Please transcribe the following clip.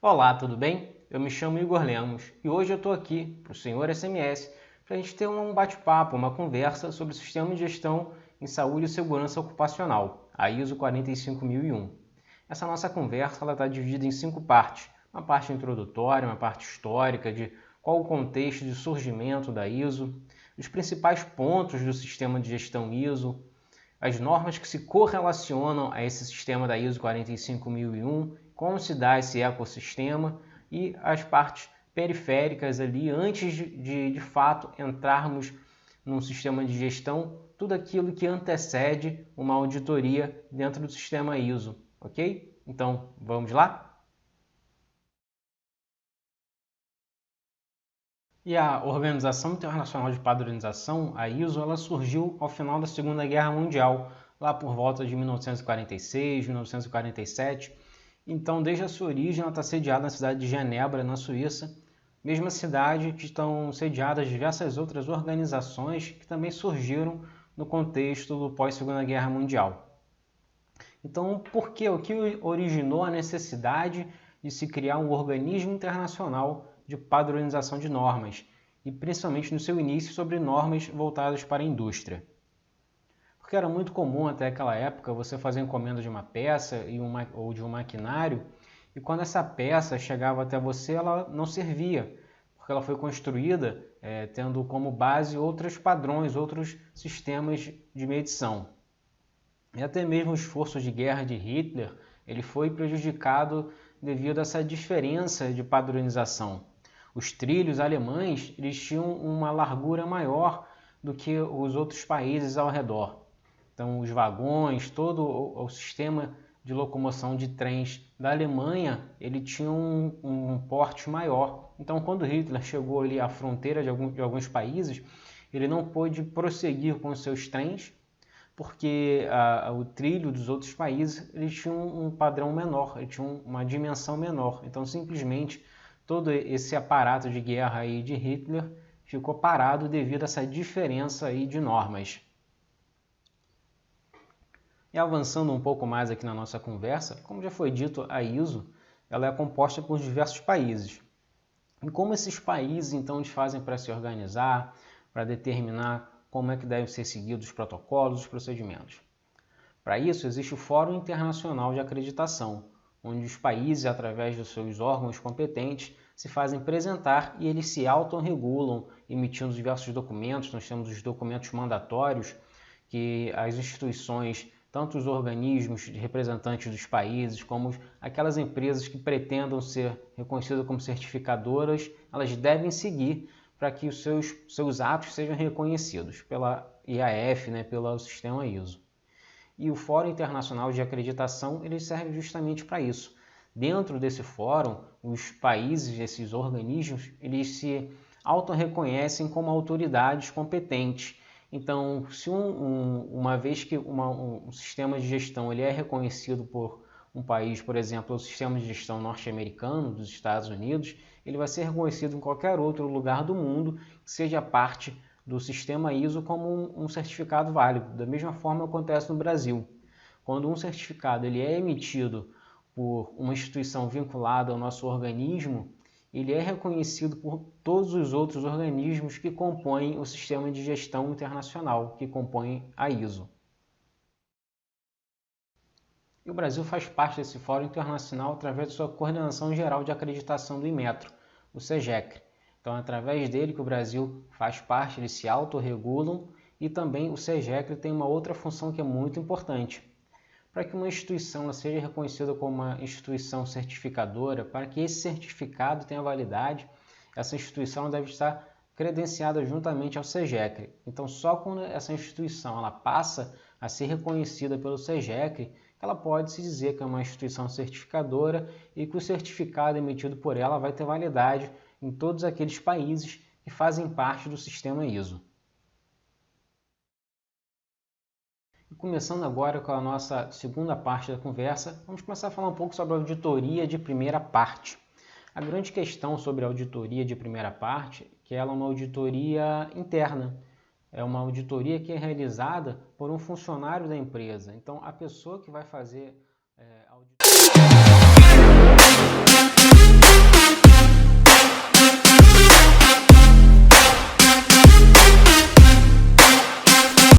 Olá, tudo bem? Eu me chamo Igor Lemos e hoje eu estou aqui para o Senhor SMS para a gente ter um bate-papo, uma conversa sobre o Sistema de Gestão em Saúde e Segurança Ocupacional, a ISO 45001. Essa nossa conversa está dividida em 5 partes. Uma parte introdutória, uma parte histórica de qual o contexto de surgimento da ISO, os principais pontos do Sistema de Gestão ISO, as normas que se correlacionam a esse sistema da ISO 45001, como se dá esse ecossistema e as partes periféricas ali, antes de fato entrarmos num sistema de gestão, tudo aquilo que antecede uma auditoria dentro do sistema ISO, ok? Então, vamos lá? E a Organização Internacional de Padronização, a ISO, ela surgiu ao final da Segunda Guerra Mundial, lá por volta de 1946, 1947. Então, desde a sua origem, ela está sediada na cidade de Genebra, na Suíça, mesma cidade que estão sediadas diversas outras organizações que também surgiram no contexto do pós-Segunda Guerra Mundial. Então, por quê? O que originou a necessidade de se criar um organismo internacional de padronização de normas, e principalmente no seu início sobre normas voltadas para a indústria? Porque era muito comum até aquela época você fazer encomenda de uma peça ou de um maquinário, e quando essa peça chegava até você, ela não servia, porque ela foi construída tendo como base outros padrões, outros sistemas de medição. E até mesmo o esforço de guerra de Hitler, ele foi prejudicado devido a essa diferença de padronização. Os trilhos alemães, eles tinham uma largura maior do que os outros países ao redor. Então, os vagões, todo o sistema de locomoção de trens da Alemanha, ele tinha um porte maior. Então, quando Hitler chegou ali à fronteira de alguns países, ele não pôde prosseguir com os seus trens, porque o trilho dos outros países eles tinham um padrão menor, eles tinham uma dimensão menor. Então, simplesmente, todo esse aparato de guerra aí de Hitler ficou parado devido a essa diferença aí de normas. E avançando um pouco mais aqui na nossa conversa, como já foi dito, a ISO ela é composta por diversos países. E como esses países então eles fazem para se organizar, para determinar como é que devem ser seguidos os protocolos, os procedimentos? Para isso existe o Fórum Internacional de Acreditação, onde os países, através dos seus órgãos competentes, se fazem apresentar e eles se autorregulam, emitindo diversos documentos. Nós temos os documentos mandatórios, que as instituições, tanto os organismos representantes dos países, como aquelas empresas que pretendam ser reconhecidas como certificadoras, elas devem seguir para que os seus atos sejam reconhecidos pela IAF, pelo sistema ISO. E o Fórum Internacional de Acreditação ele serve justamente para isso. Dentro desse fórum, os países, esses organismos, eles se autorreconhecem como autoridades competentes. Então, se uma vez que um sistema de gestão ele é reconhecido por um país, por exemplo, o sistema de gestão norte-americano dos Estados Unidos, ele vai ser reconhecido em qualquer outro lugar do mundo que seja parte do sistema ISO como um certificado válido. Da mesma forma acontece no Brasil. Quando um certificado ele é emitido por uma instituição vinculada ao nosso organismo, ele é reconhecido por todos os outros organismos que compõem o sistema de gestão internacional, que compõem a ISO. E o Brasil faz parte desse fórum internacional através da sua Coordenação Geral de Acreditação do Inmetro, o SEGECR. Então, é através dele que o Brasil faz parte, eles se autorregulam, e também o SEGECR tem uma outra função que é muito importante. Para que uma instituição seja reconhecida como uma instituição certificadora, para que esse certificado tenha validade, essa instituição deve estar credenciada juntamente ao SEGECR. Então, só quando essa instituição ela passa a ser reconhecida pelo SEGECR, ela pode se dizer que é uma instituição certificadora e que o certificado emitido por ela vai ter validade em todos aqueles países que fazem parte do sistema ISO. E começando agora com a nossa segunda parte da conversa, vamos começar a falar um pouco sobre a auditoria de primeira parte. A grande questão sobre a auditoria de primeira parte é que ela é uma auditoria interna. É uma auditoria que é realizada por um funcionário da empresa. Então, a pessoa que vai fazer auditoria